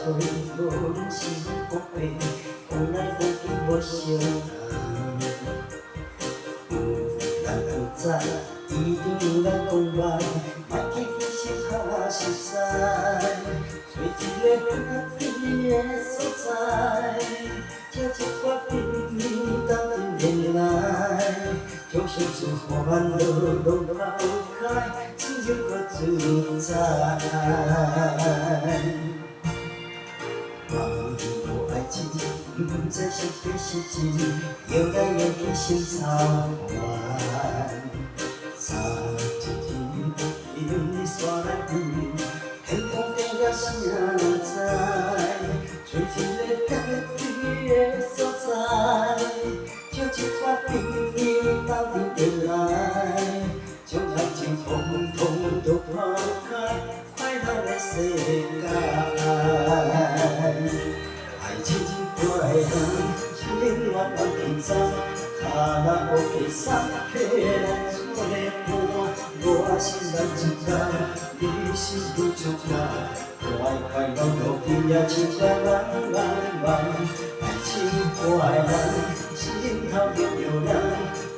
모른 신곡에 오늘 보기 보시오 남자 이등간 공방 막히기 싶어하실 살 svetil의 하늘의 소살 저집과 빛이 담긴 날 조심스러운 너로 가득한 지금껏 주자 마음도 알지 문제 쉽게 쉽지 여가 여기 심사원 사지지 이름이 소라기 행복해가 신나는 잘 조심의 땅 뒤에 쏟아 저집과 빛이 담긴 날 정상진 통통도 퍽할快乐的世界爱情怪人心我不平常하나 오게 싹해라 손에 보아 무엇이 난지가 네 신부 조가快快乐乐 비야 진짜 랑랑랑爱情怪人心头有人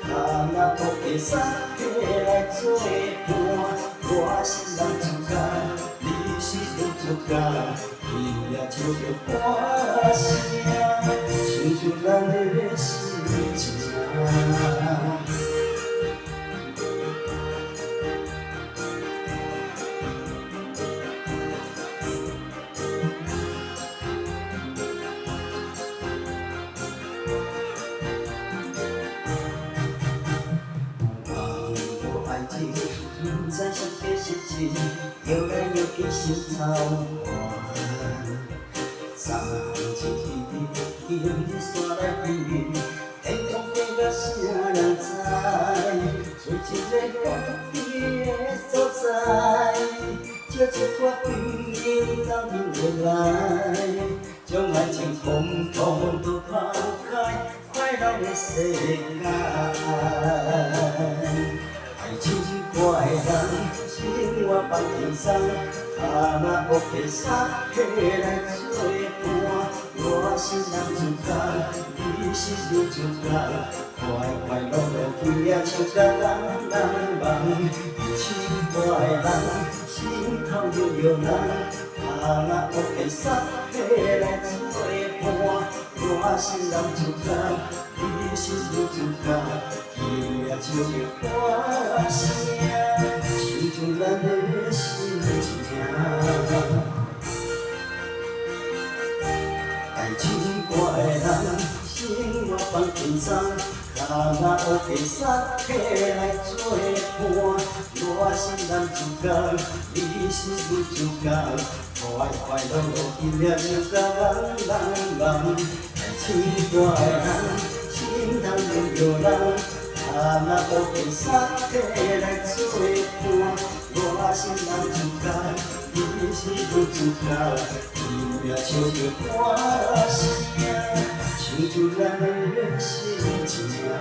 하나 오게 싹해라 손에 보아 무엇이 난지가 네 신부 조가 비야 진짜 과시야 진주라는 시지야 마음도 알지 인자 쉽게 쉽지 여가 여기 심사원 사지기 이름이 소라기 행복해가 신나는 살 솔직히 꽃피에 쏟아 저집과 빛이 담긴 날 정말 통통도 퍽할 快乐的世界爱情怪人心我放天上하나 오게 싹해라 소에 보아 무엇이 남주가 이 시주가快快乐乐 기야 주가 랑랑랑 친구랑心头유연한 하나 오게 싹해라 소에 보아 무엇이 남주가 이 시주가 기야 주가 시야 진주라는 시지야爱情怪人心我放天上하나 오게 싹해라 소에 보아 무엇이 남주가 이 시주가快快乐乐 기야 주가 랑랑랑爱情怪人心头有人하나 오게 싹해라 소에 보아 무엇이 남주가 이 시주가 기야 주가 과시야 진주라는 시지야